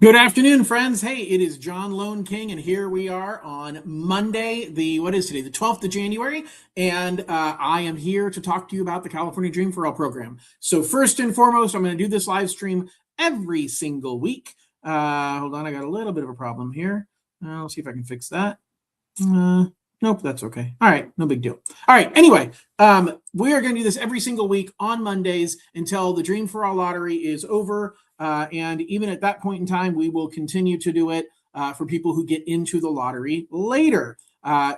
Good afternoon, friends. Hey, it is John Lone King, and here we are on Monday, what is today? The 12th of January, and I am here to talk to you about the California Dream for All program. So first and foremost, I'm going to do this live stream every single week. Hold on, I got a little bit of a problem here. Let's see if I can fix that. Nope, that's okay. All right, no big deal. All right, anyway, we are going to do this every single week on Mondays until the Dream for All lottery is over. And even at that point in time, we will continue to do it for people who get into the lottery later.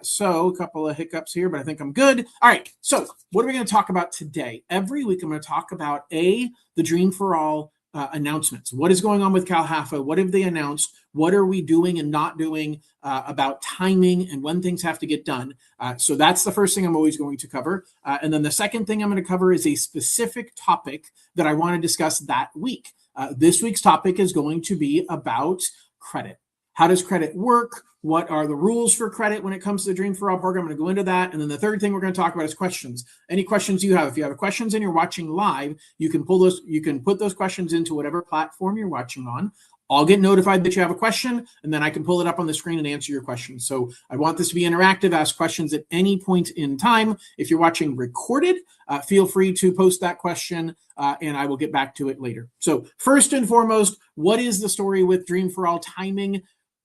So a couple of hiccups here, but I think I'm good. All right, so what are we going to talk about today? Every week, I'm going to talk about the Dream for All announcements. What is going on with CalHFA? What have they announced? What are we doing and not doing about timing and when things have to get done? So that's the first thing I'm always going to cover. And then the second thing I'm going to cover is a specific topic that I want to discuss that week. This week's topic is going to be about credit. How does credit work? What are the rules for credit when it comes to the Dream for All program? I'm going to go into that. And then the third thing we're going to talk about is questions. Any questions you have. If you have questions and you're watching live, you can put those questions into whatever platform you're watching on. I'll get notified that you have a question, and then I can pull it up on the screen and answer your question. So I want this to be interactive. Ask questions at any point in time. If you're watching recorded, feel free to post that question, and I will get back to it later. So first and foremost, what is the story with Dream for All timing?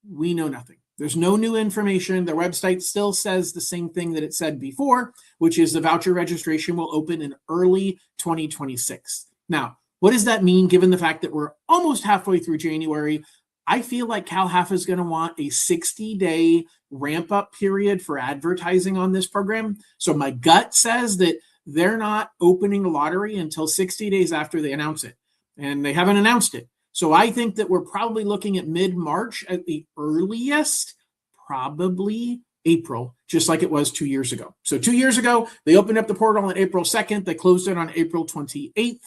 We know nothing. There's no new information. Their website still says the same thing that it said before, which is the voucher registration will open in early 2026. Now, what does that mean given the fact that we're almost halfway through January? I feel like CalHFA is going to want a 60-day ramp-up period for advertising on this program. So my gut says that they're not opening the lottery until 60 days after they announce it. And they haven't announced it. So I think that we're probably looking at mid-March at the earliest, probably April, just like it was 2 years ago. So 2 years ago, they opened up the portal on April 2nd. They closed it on April 28th.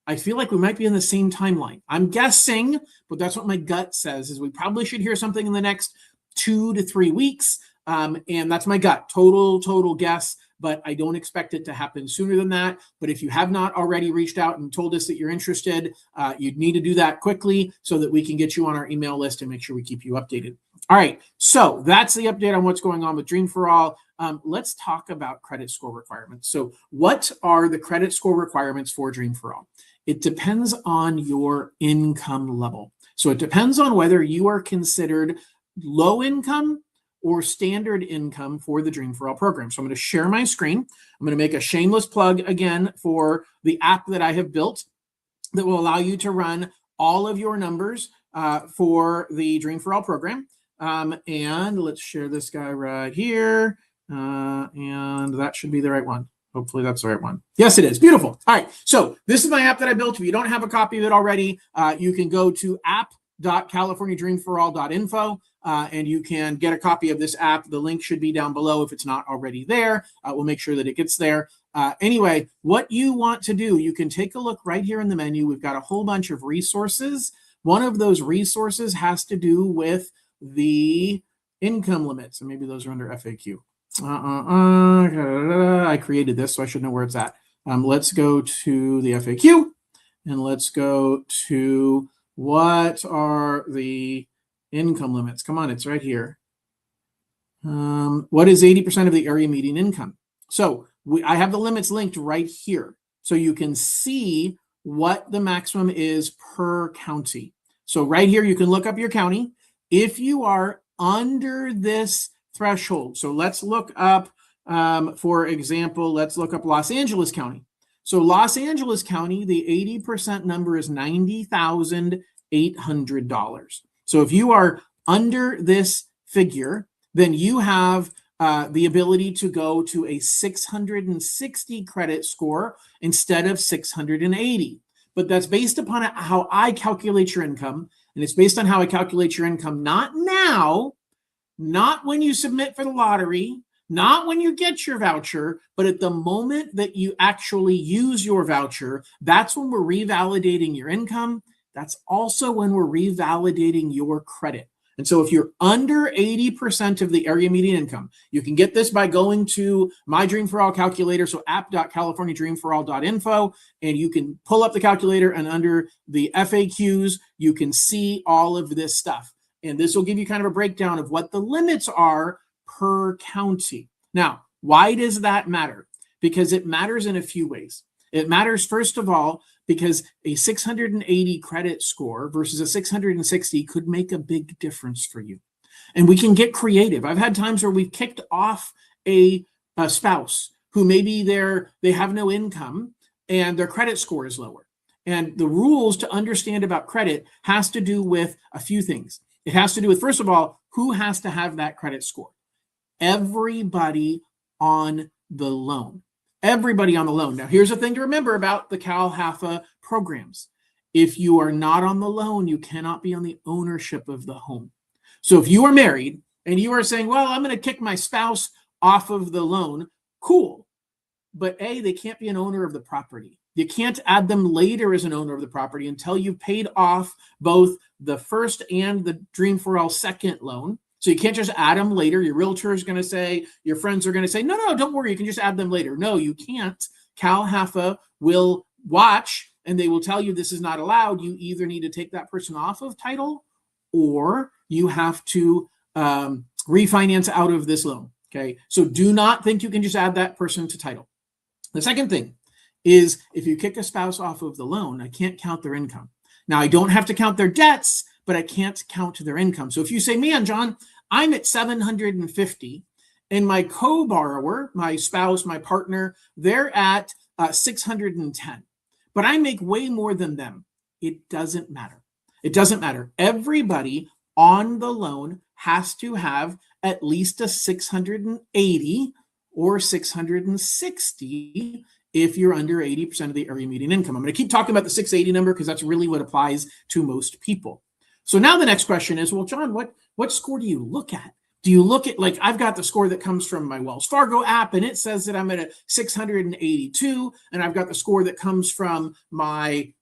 I feel like we might be in the same timeline. I'm guessing, but that's what my gut says, is we probably should hear something in the next 2 to 3 weeks. And that's my gut, total guess, but I don't expect it to happen sooner than that. But if you have not already reached out and told us that you're interested, you'd need to do that quickly so that we can get you on our email list and make sure we keep you updated. All right, so that's the update on what's going on with Dream for All. Let's talk about credit score requirements. So what are the credit score requirements for Dream for All? It depends on your income level. So it depends on whether you are considered low income or standard income for the Dream for All program. So I'm going to share my screen. I'm going to make a shameless plug again for the app that I have built that will allow you to run all of your numbers for the Dream for All program. And let's share this guy right here. And that should be the right one. Hopefully that's the right one. Yes, it is. Beautiful. All right. So this is my app that I built. If you don't have a copy of it already, you can go to app.californiadreamforall.info and you can get a copy of this app. The link should be down below if it's not already there. We'll make sure that it gets there. Anyway, what you want to do, you can take a look right here in the menu. We've got a whole bunch of resources. One of those resources has to do with the income limits, and maybe those are under FAQ. I created this, so I should know where it's at. Let's go to the FAQ, and let's go to what are the income limits. Come on, it's right here. What is 80% of the area median income? So I have the limits linked right here, so you can see what the maximum is per county. So right here, you can look up your county. If you are under this threshold. So let's look up, for example, let's look up Los Angeles County. So Los Angeles County, the 80% number is $90,800. So if you are under this figure, then you have the ability to go to a 660 credit score instead of 680. But that's based upon how I calculate your income. And it's based on how I calculate your income, not now, not when you submit for the lottery, not when you get your voucher, but at the moment that you actually use your voucher. That's when we're revalidating your income. That's also when we're revalidating your credit. And so if you're under 80% of the area median income, you can get this by going to my Dream for All calculator, so app.californiadreamforall.info, and you can pull up the calculator, and under the FAQs, you can see all of this stuff. And this will give you kind of a breakdown of what the limits are per county. Now, why does that matter? Because it matters in a few ways. It matters, first of all, because a 680 credit score versus a 660 could make a big difference for you. And we can get creative. I've had times where we've kicked off a spouse who maybe they have no income and their credit score is lower. And the rules to understand about credit has to do with a few things. It has to do with, first of all, who has to have that credit score? Everybody on the loan. Everybody on the loan. Now, here's the thing to remember about the CalHFA programs. If you are not on the loan, you cannot be on the ownership of the home. So if you are married and you are saying, well, I'm going to kick my spouse off of the loan, cool. But A, they can't be an owner of the property. You can't add them later as an owner of the property until you've paid off both the first and the Dream for All second loan. So you can't just add them later. Your realtor is going to say, your friends are going to say, no, don't worry, you can just add them later. No, you can't. CalHFA will watch and they will tell you this is not allowed. You either need to take that person off of title or you have to refinance out of this loan. Okay, so do not think you can just add that person to title. The second thing is if you kick a spouse off of the loan, I can't count their income. Now, I don't have to count their debts, but I can't count their income. So if you say, man, John, I'm at 750 and my co-borrower, my spouse, my partner, they're at 610, but I make way more than them. It doesn't matter. It doesn't matter. Everybody on the loan has to have at least a 680 or 660 if you're under 80% of the area median income. I'm going to keep talking about the 680 number because that's really what applies to most people. So now the next question is, well, John, what score do you look at? Do you look at, like, I've got the score that comes from my Wells Fargo app, and it says that I'm at a 682, and I've got the score that comes from my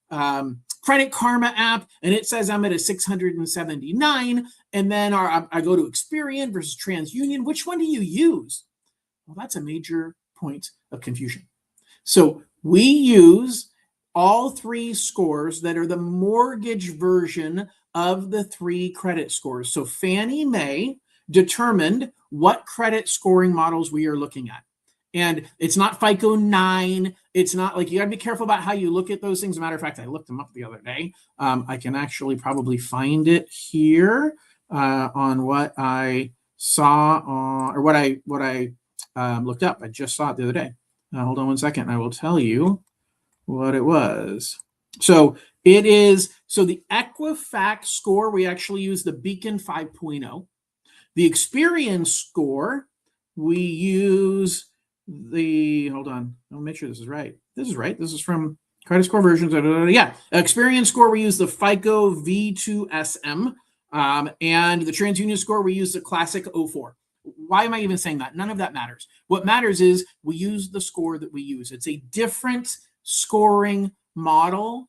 Credit Karma app, and it says I'm at a 679, and then I go to Experian versus TransUnion. Which one do you use? Well, that's a major point of confusion. So we use all three scores that are the mortgage version of the three credit scores. So Fannie Mae determined what credit scoring models we are looking at. And it's not FICO 9. It's not, like, you got to be careful about how you look at those things. As a matter of fact, I looked them up the other day. I can actually probably find it here on what I saw or what I looked up. I just saw it the other day. Hold on one second. I will tell you what it was. So it is, so the Equifax score, we actually use the Beacon 5.0. The Experian score, we use the, hold on, I'll make sure this is right. This is right. This is from credit score versions. Yeah, Experian score, we use the FICO V2SM. And the TransUnion score, we use the classic 04. Why am I even saying that? None of that matters. What matters is we use the score that we use. It's a different scoring model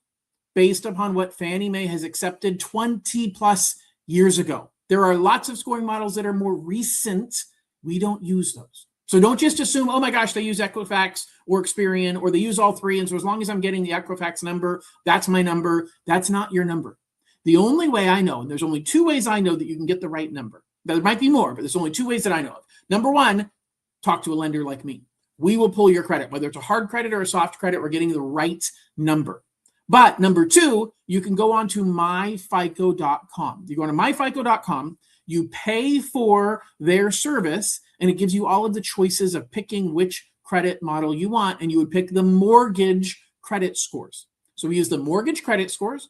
based upon what Fannie Mae has accepted 20 plus years ago. There are lots of scoring models that are more recent. We don't use those. So don't just assume, oh my gosh, they use Equifax or Experian, or they use all three. And so as long as I'm getting the Equifax number, that's my number. That's not your number. The only way I know, and there's only two ways I know that you can get the right number. There might be more, but there's only two ways that I know of. Number one, talk to a lender like me. We will pull your credit, whether it's a hard credit or a soft credit, we're getting the right number. But number two, you can go on to myfico.com. You go on to myfico.com, you pay for their service, and it gives you all of the choices of picking which credit model you want, and you would pick the mortgage credit scores. So we use the mortgage credit scores.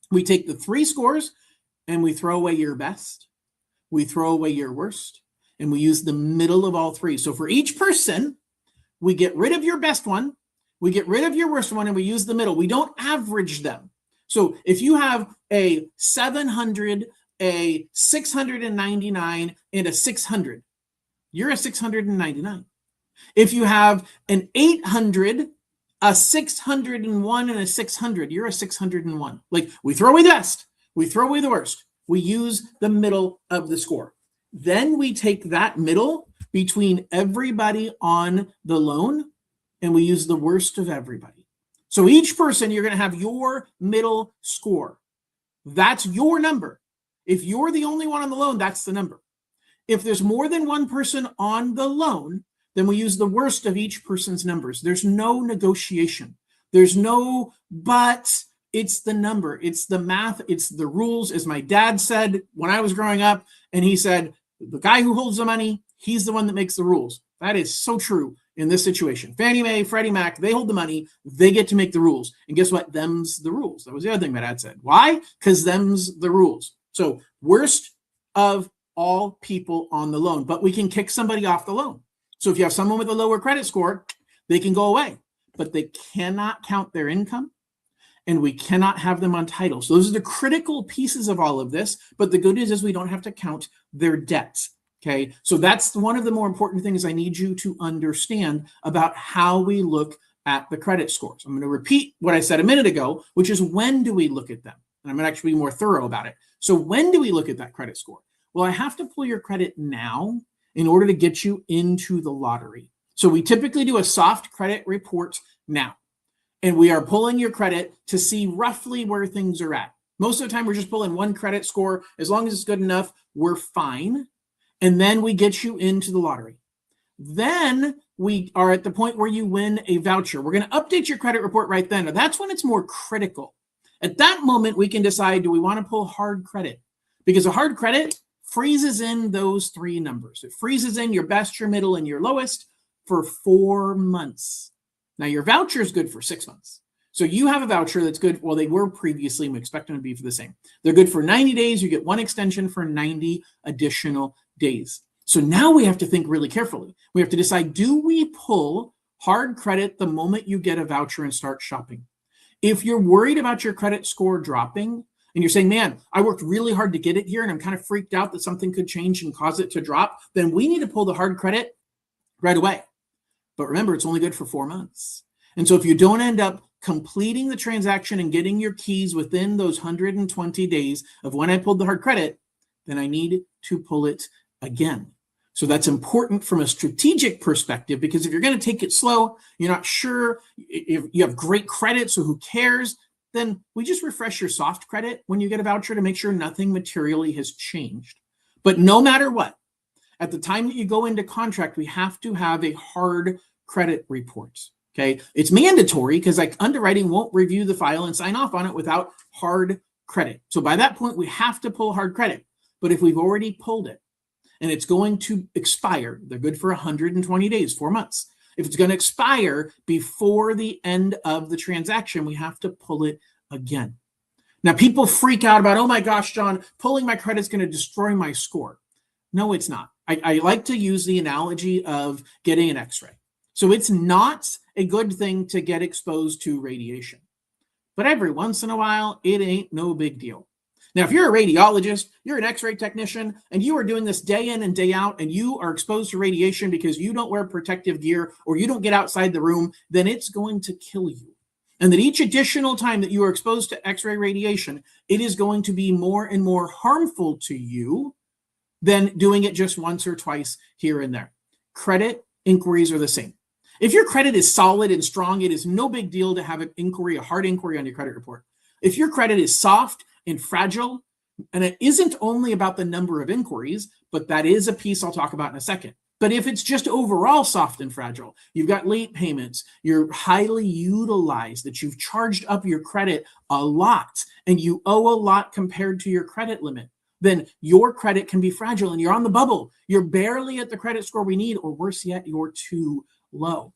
We take the three scores, and we throw away your best. We throw away your worst, and we use the middle of all three. So for each person, we get rid of your best one, we get rid of your worst one, and we use the middle. We don't average them. So if you have a 700, a 699, and a 600, you're a 699. If you have an 800, a 601, and a 600, you're a 601. Like, we throw away the best, we throw away the worst, we use the middle of the score. Then we take that middle between everybody on the loan, and we use the worst of everybody. So each person, you're going to have your middle score. That's your number. If you're the only one on the loan, that's the number. If there's more than one person on the loan, then we use the worst of each person's numbers. There's no negotiation. There's no but. It's the number. It's the math. It's the rules. As my dad said when I was growing up, and he said, the guy who holds the money, he's the one that makes the rules. That is so true in this situation. Fannie Mae, Freddie Mac, they hold the money. They get to make the rules. And guess what? Them's the rules. That was the other thing my dad said. Why? Because them's the rules. So worst of all people on the loan. But we can kick somebody off the loan. So if you have someone with a lower credit score, they can go away. But they cannot count their income. And we cannot have them on title. So those are the critical pieces of all of this. But the good news is we don't have to count their debts. Okay, so that's one of the more important things I need you to understand about how we look at the credit scores. I'm going to repeat what I said a minute ago, which is when do we look at them? And I'm going to actually be more thorough about it. So when do we look at that credit score? Well, I have to pull your credit now in order to get you into the lottery. So we typically do a soft credit report now. And we are pulling your credit to see roughly where things are at. Most of the time, we're just pulling one credit score. As long as it's good enough, we're fine. And then we get you into the lottery. Then we are at the point where you win a voucher. We're going to update your credit report right then. Now, that's when it's more critical. At that moment, we can decide, do we want to pull hard credit? Because a hard credit freezes in those three numbers. It freezes in your best, your middle, and your lowest for 4 months. Now, your voucher is good for 6 months. So you have a voucher that's good. Well, they were previously, and we expect them to be for the same. They're good for 90 days. You get one extension for 90 additional days. So now we have to think really carefully. We have to decide, do we pull hard credit the moment you get a voucher and start shopping? If you're worried about your credit score dropping, and you're saying, man, I worked really hard to get it here, and I'm kind of freaked out that something could change and cause it to drop, then we need to pull the hard credit right away. But remember, it's only good for 4 months. And so if you don't end up completing the transaction and getting your keys within those 120 days of when I pulled the hard credit, then I need to pull it again. So that's important from a strategic perspective, because if you're going to take it slow, you're not sure if you have great credit, so who cares? Then we just refresh your soft credit when you get a voucher to make sure nothing materially has changed. But no matter what, at the time that you go into contract, we have to have a hard credit report. Okay, it's mandatory because like underwriting won't review the file and sign off on it without hard credit. So by that point, we have to pull hard credit. But if we've already pulled it and it's going to expire, they're good for 120 days, 4 months. If it's going to expire before the end of the transaction, we have to pull it again. Now, people freak out about, oh my gosh, John, pulling my credit is going to destroy my score. No, it's not. I like to use the analogy of getting an x-ray. So it's not a good thing to get exposed to radiation. But every once in a while, it ain't no big deal. Now, if you're a radiologist, you're an x-ray technician, and you are doing this day in and day out, and you are exposed to radiation because you don't wear protective gear or you don't get outside the room, then it's going to kill you. And that each additional time that you are exposed to x-ray radiation, it is going to be more and more harmful to you than doing it just once or twice here and there. Credit inquiries are the same. If your credit is solid and strong, it is no big deal to have an inquiry, a hard inquiry on your credit report. If your credit is soft and fragile, and it isn't only about the number of inquiries, but that is a piece I'll talk about in a second. But if it's just overall soft and fragile, you've got late payments, you're highly utilized, that you've charged up your credit a lot, and you owe a lot compared to your credit limit, then your credit can be fragile and you're on the bubble. You're barely at the credit score we need, or worse yet, you're too low.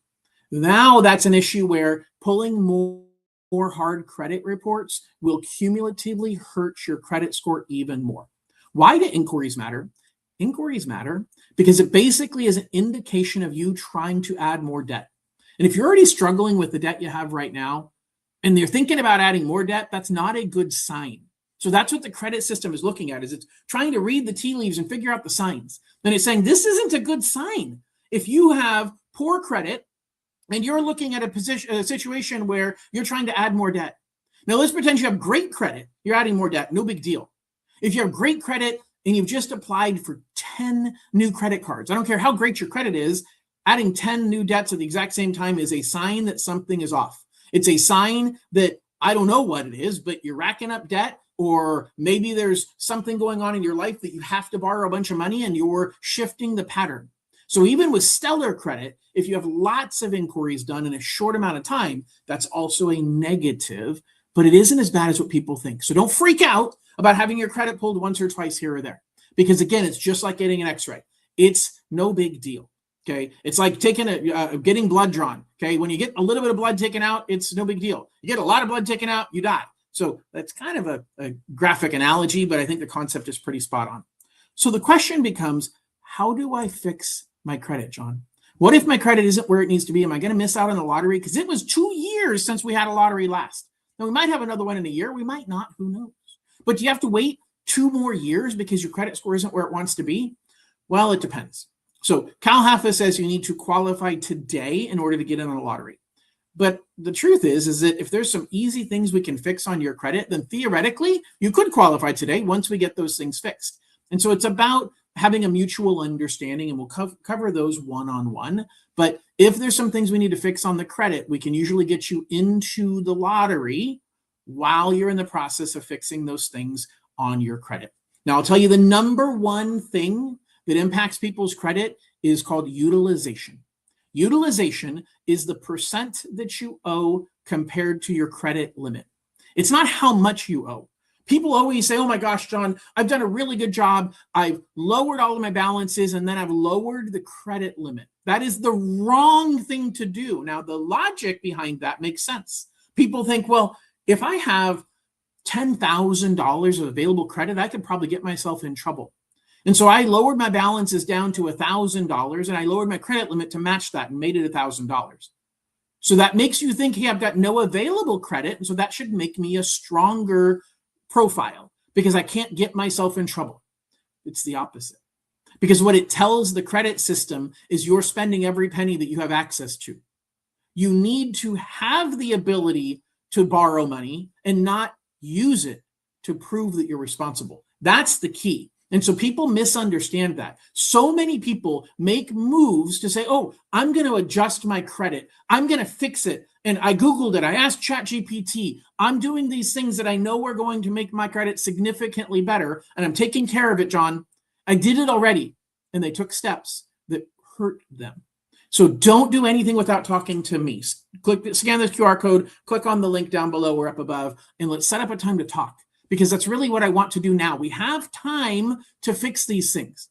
Now that's an issue where pulling more hard credit reports will cumulatively hurt your credit score even more. Why do inquiries matter? Inquiries matter because it basically is an indication of you trying to add more debt. And if you're already struggling with the debt you have right now, and you're thinking about adding more debt, that's not a good sign. So that's what the credit system is looking at, is it's trying to read the tea leaves and figure out the signs. And it's saying, this isn't a good sign. If you have poor credit and you're looking at a situation where you're trying to add more debt. Now let's pretend you have great credit. You're adding more debt. No big deal. If you have great credit and you've just applied for 10 new credit cards, I don't care how great your credit is, adding 10 new debts at the exact same time is a sign that something is off. It's a sign that I don't know what it is, but you're racking up debt, or maybe there's something going on in your life that you have to borrow a bunch of money and you're shifting the pattern. So even with stellar credit, if you have lots of inquiries done in a short amount of time, that's also a negative, but it isn't as bad as what people think. So don't freak out about having your credit pulled once or twice here or there, because again, it's just like getting an x-ray. It's no big deal. Okay, it's like getting blood drawn. Okay, when you get a little bit of blood taken out, it's no big deal. You get a lot of blood taken out, you die. So that's kind of a graphic analogy, but I think the concept is pretty spot on. So the question becomes, how do I fix my credit, John? What if my credit isn't where it needs to be? Am I going to miss out on the lottery? Because it was 2 years since we had a lottery last. Now, we might have another one in a year. We might not. Who knows? But do you have to wait 2 more years because your credit score isn't where it wants to be? Well, it depends. So CalHFA says you need to qualify today in order to get in on a lottery. But the truth is that if there's some easy things we can fix on your credit, then theoretically, you could qualify today once we get those things fixed. And so it's about having a mutual understanding, and we'll cover those one-on-one. But if there's some things we need to fix on the credit, we can usually get you into the lottery while you're in the process of fixing those things on your credit. Now, I'll tell you the number one thing that impacts people's credit is called utilization. Utilization is the percent that you owe compared to your credit limit. It's not how much you owe. People always say, oh my gosh, John, I've done a really good job. I've lowered all of my balances and then I've lowered the credit limit. That is the wrong thing to do. Now, the logic behind that makes sense. People think, well, if I have $10,000 of available credit, I could probably get myself in trouble. And so I lowered my balances down to $1,000 and I lowered my credit limit to match that and made it $1,000. So that makes you think, hey, I've got no available credit. And so that should make me a stronger profile because I can't get myself in trouble. It's the opposite. Because what it tells the credit system is you're spending every penny that you have access to. You need to have the ability to borrow money and not use it to prove that you're responsible. That's the key. And so people misunderstand that. So many people make moves to say, oh, I'm going to adjust my credit. I'm going to fix it. And I Googled it. I asked ChatGPT. I'm doing these things that I know are going to make my credit significantly better. And I'm taking care of it, John. I did it already. And they took steps that hurt them. So don't do anything without talking to me. Scan this QR code, click on the link down below or up above, and let's set up a time to talk. Because that's really what I want to do now. We have time to fix these things.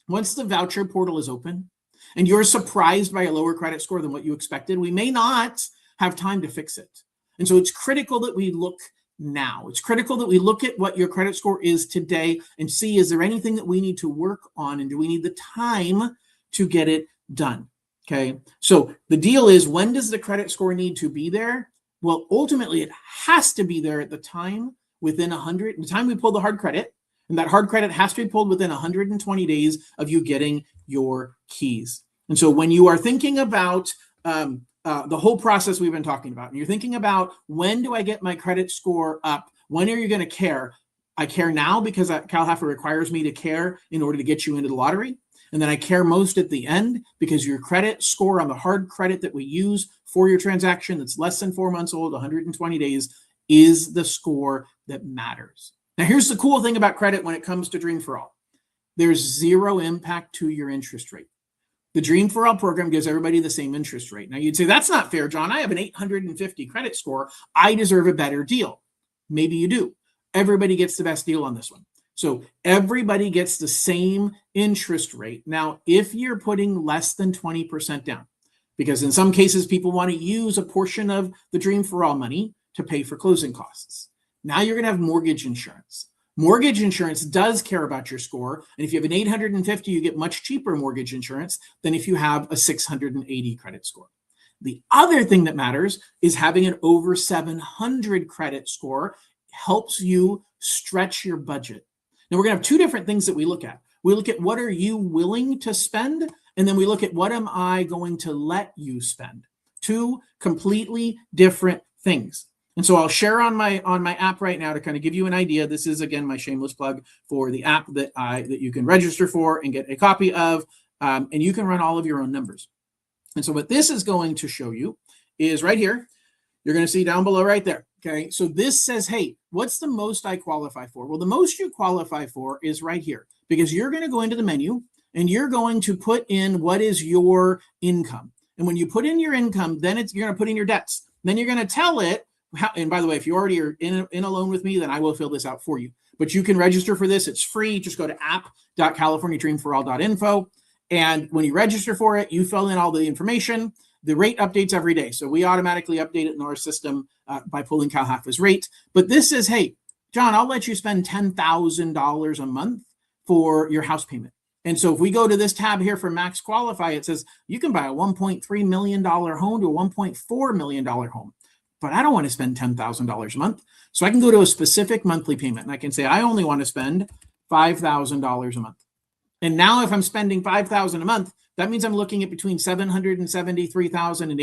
Once the voucher portal is open and you're surprised by a lower credit score than what you expected, we may not have time to fix it. And so it's critical that we look now. It's critical that we look at what your credit score is today and see, is there anything that we need to work on, and do we need the time to get it done? Okay. So the deal is, when does the credit score need to be there? Well, ultimately it has to be there at the time within the time we pull the hard credit, and that hard credit has to be pulled within 120 days of you getting your keys. And so when you are thinking about the whole process we've been talking about, and you're thinking about, when do I get my credit score up? When are you going to care? I care now because CalHFA requires me to care in order to get you into the lottery. And then I care most at the end because your credit score on the hard credit that we use for your transaction that's less than 4 months old, 120 days, is the score that matters. Now, here's the cool thing about credit when it comes to Dream for All. There's zero impact to your interest rate. The Dream for All program gives everybody the same interest rate. Now, you'd say, that's not fair, John. I have an 850 credit score. I deserve a better deal. Maybe you do. Everybody gets the best deal on this one. So everybody gets the same interest rate. Now, if you're putting less than 20% down, because in some cases, people want to use a portion of the Dream for All money to pay for closing costs. Now you're going to have mortgage insurance. Mortgage insurance does care about your score. And if you have an 850, you get much cheaper mortgage insurance than if you have a 680 credit score. The other thing that matters is having an over 700 credit score helps you stretch your budget. Now, we're going to have two different things that we look at. We look at, what are you willing to spend? And then we look at, what am I going to let you spend? Two completely different things. And so I'll share on my app right now to kind of give you an idea. This is, again, my shameless plug for the app that you can register for and get a copy of, and you can run all of your own numbers. And so what this is going to show you is right here. You're going to see down below right there. Okay, so this says, hey, what's the most I qualify for? Well, the most you qualify for is right here, because you're going to go into the menu and you're going to put in what is your income. And when you put in your income, then you're going to put in your debts. Then you're going to tell it how, and by the way, if you already are in a loan with me, then I will fill this out for you. But you can register for this. It's free. Just go to app.californiadreamforall.info. And when you register for it, you fill in all the information. The rate updates every day. So we automatically update it in our system by pulling CalHFA's rate. But this says, hey, John, I'll let you spend $10,000 a month for your house payment. And so if we go to this tab here for Max Qualify, it says you can buy a $1.3 million home to a $1.4 million home. But I don't want to spend $10,000 a month. So I can go to a specific monthly payment. And I can say, I only want to spend $5,000 a month. And now if I'm spending $5,000 a month, that means I'm looking at between $773,000 and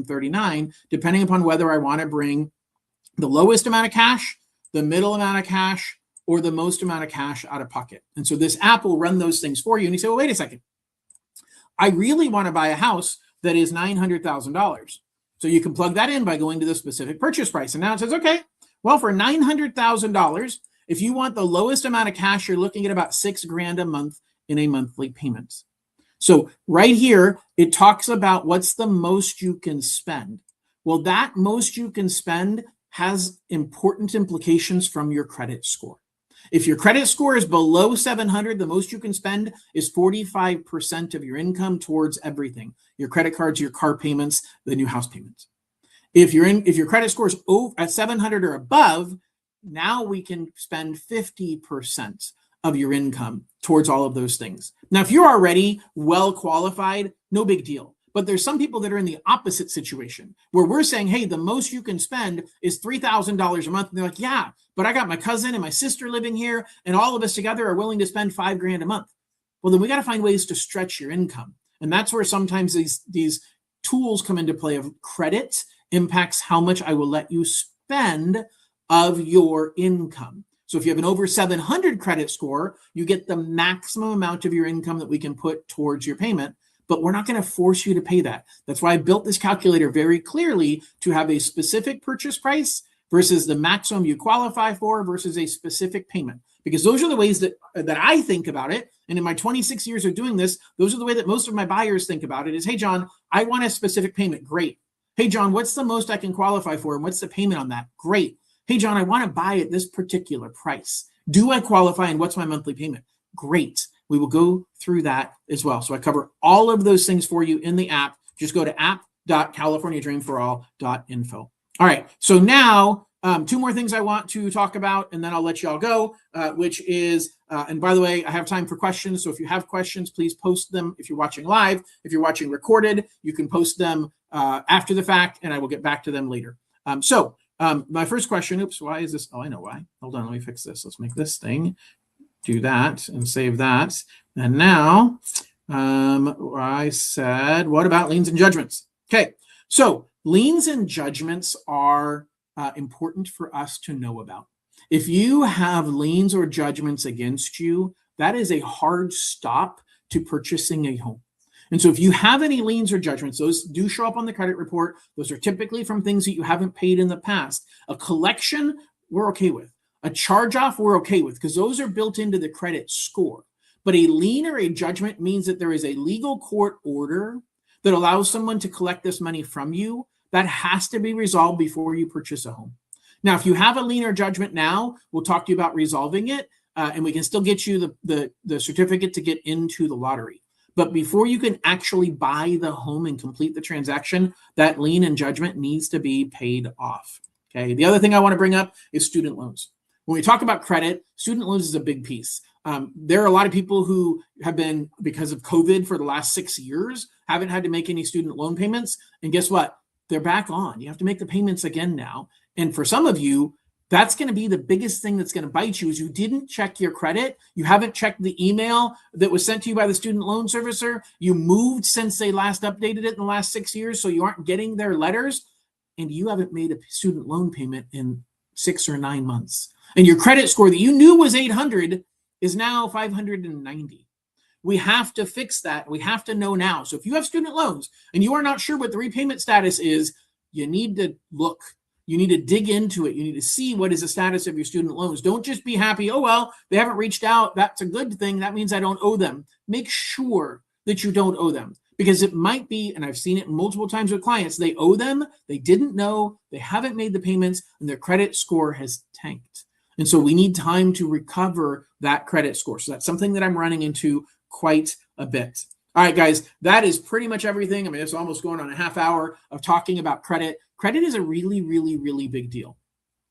$839, depending upon whether I want to bring the lowest amount of cash, the middle amount of cash, or the most amount of cash out of pocket. And so this app will run those things for you. And you say, well, wait a second. I really want to buy a house that is $900,000. So you can plug that in by going to the specific purchase price. And now it says, okay, well, for $900,000, if you want the lowest amount of cash, you're looking at about $6,000 a month in a monthly payment. So right here, it talks about what's the most you can spend. Well, that most you can spend has important implications from your credit score. If your credit score is below 700, the most you can spend is 45% of your income towards everything: your credit cards, your car payments, the new house payments. If your credit score is at 700 or above, now we can spend 50% of your income towards all of those things. Now, if you're already well qualified, no big deal. But there's some people that are in the opposite situation where we're saying, hey, the most you can spend is $3,000 a month. And they're like, yeah, but I got my cousin and my sister living here, and all of us together are willing to spend $5,000 a month. Well, then we got to find ways to stretch your income. And that's where sometimes these tools come into play of credit impacts how much I will let you spend of your income. So if you have an over 700 credit score, you get the maximum amount of your income that we can put towards your payment, but we're not going to force you to pay that. That's why I built this calculator very clearly to have a specific purchase price versus the maximum you qualify for versus a specific payment. Because those are the ways that I think about it. And in my 26 years of doing this, those are the way that most of my buyers think about it is, hey, John, I want a specific payment. Great. Hey, John, what's the most I can qualify for? And what's the payment on that? Great. Hey, John, I want to buy at this particular price. Do I qualify and what's my monthly payment? Great. We will go through that as well. So I cover all of those things for you in the app. Just go to app.californiadreamforall.info. All right. So now, two more things I want to talk about, and then I'll let you all go, which is, and by the way, I have time for questions. So if you have questions, please post them. If you're watching live, if you're watching recorded, you can post them after the fact, and I will get back to them later. My first question, oops, why is this? Oh, I know why. Hold on, let me fix this. Let's make this thing, do that and save that. And now I said, what about liens and judgments? Okay, so liens and judgments are important for us to know about. If you have liens or judgments against you, that is a hard stop to purchasing a home. And so if you have any liens or judgments, those do show up on the credit report. Those are typically from things that you haven't paid in the past. A collection, we're okay with. A charge-off, we're okay with, because those are built into the credit score. But a lien or a judgment means that there is a legal court order that allows someone to collect this money from you. That has to be resolved before you purchase a home. Now, if you have a lien or judgment now, we'll talk to you about resolving it, and we can still get you the certificate to get into the lottery. But before you can actually buy the home and complete the transaction, that lien and judgment needs to be paid off. Okay. The other thing I want to bring up is student loans. When we talk about credit, student loans is a big piece. There are a lot of people who have been, because of COVID for the last 6 years, haven't had to make any student loan payments. And guess what? They're back on. You have to make the payments again now. And for some of you, that's going to be the biggest thing that's going to bite you is you didn't check your credit. You haven't checked the email that was sent to you by the student loan servicer. You moved since they last updated it in the last 6 years, so you aren't getting their letters. and you haven't made a student loan payment in 6 or 9 months. And your credit score that you knew was 800 is now 590. We have to fix that. We have to know now. So if you have student loans and you are not sure what the repayment status is, you need to look. You need to dig into it. You need to see what is the status of your student loans. Don't just be happy, oh, well, they haven't reached out. That's a good thing. That means I don't owe them. Make sure that you don't owe them, because it might be, and I've seen it multiple times with clients, they owe them, they didn't know, they haven't made the payments, and their credit score has tanked. And so we need time to recover that credit score. So that's something that I'm running into quite a bit. All right, guys, that is pretty much everything. I mean, it's almost going on a half hour of talking about credit. Credit is a really, really, really big deal.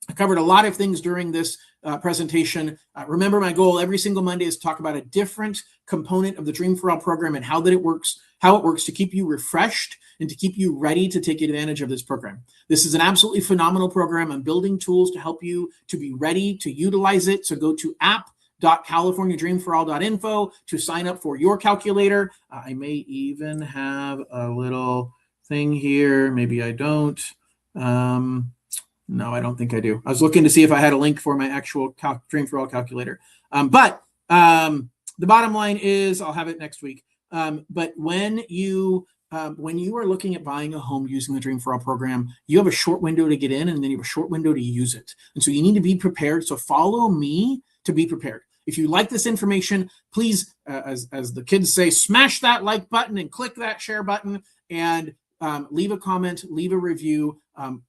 I covered a lot of things during this presentation. Remember, my goal every single Monday is to talk about a different component of the Dream for All program and how it works to keep you refreshed and to keep you ready to take advantage of this program. This is an absolutely phenomenal program. I'm building tools to help you to be ready to utilize it. So go to app.californiadreamforall.info to sign up for your calculator. I may even have a little thing here. Maybe I don't. No, I don't think I do. I was looking to see if I had a link for my actual Dream for All calculator. But the bottom line is I'll have it next week. But when you are looking at buying a home using the Dream for All program, you have a short window to get in, and then you have a short window to use it. And so you need to be prepared. So follow me to be prepared. If you like this information, please, as the kids say, smash that like button and click that share button, and leave a comment, leave a review.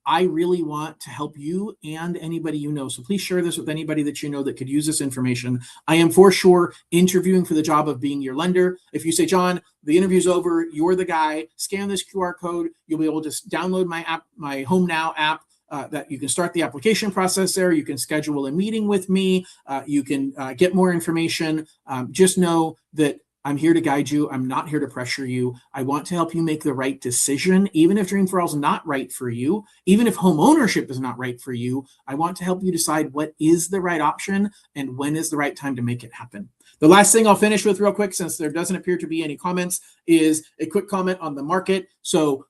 I really want to help you and anybody you know. So please share this with anybody that you know that could use this information. I am for sure interviewing for the job of being your lender. If you say, John, the interview's over, you're the guy, scan this QR code. You'll be able to download my app, my Home Now app. That you can start the application process there. You can schedule a meeting with me. You can get more information. Just know that I'm here to guide you. I'm not here to pressure you. I want to help you make the right decision. Even if Dream for All is not right for you, even if home ownership is not right for you, I want to help you decide what is the right option and when is the right time to make it happen. The last thing I'll finish with real quick, since there doesn't appear to be any comments, is a quick comment on the market. So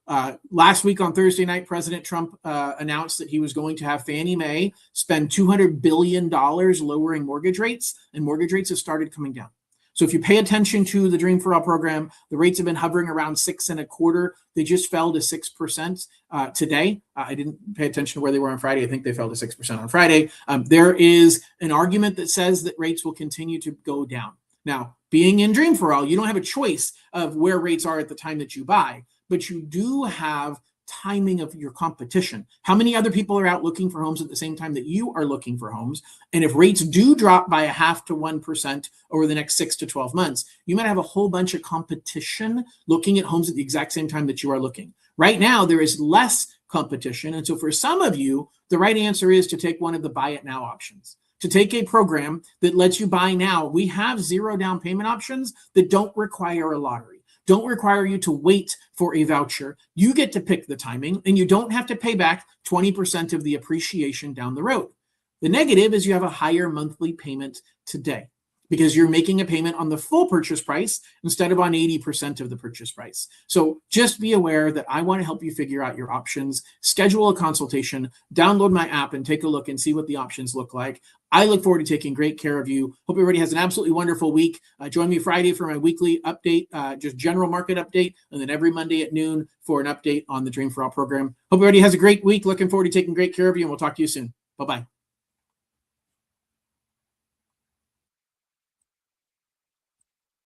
last week on Thursday night, President Trump announced that he was going to have Fannie Mae spend $200 billion lowering mortgage rates, and mortgage rates have started coming down. So if you pay attention to the Dream for All program, the rates have been hovering around 6.25%. They just fell to 6% today. I didn't pay attention to where they were on Friday. I think they fell to 6% on Friday. There is an argument that says that rates will continue to go down. Now, being in Dream for All, you don't have a choice of where rates are at the time that you buy, but you do have timing of your competition. How many other people are out looking for homes at the same time that you are looking for homes? And if rates do drop by 0.5% to 1% over the next 6 to 12 months, you might have a whole bunch of competition looking at homes at the exact same time that you are looking. Right now, there is less competition. And so for some of you, the right answer is to take one of the buy it now options. To take a program that lets you buy now. We have 0 down payment options that don't require a lottery. Don't require you to wait for a voucher. You get to pick the timing, and you don't have to pay back 20% of the appreciation down the road. The negative is you have a higher monthly payment today because you're making a payment on the full purchase price instead of on 80% of the purchase price. So just be aware that I want to help you figure out your options, schedule a consultation, download my app, and take a look and see what the options look like. I look forward to taking great care of you. Hope everybody has an absolutely wonderful week. Join me Friday for my weekly update, just general market update, and then every Monday at noon for an update on the Dream for All program. Hope everybody has a great week. Looking forward to taking great care of you, and we'll talk to you soon. Bye-bye.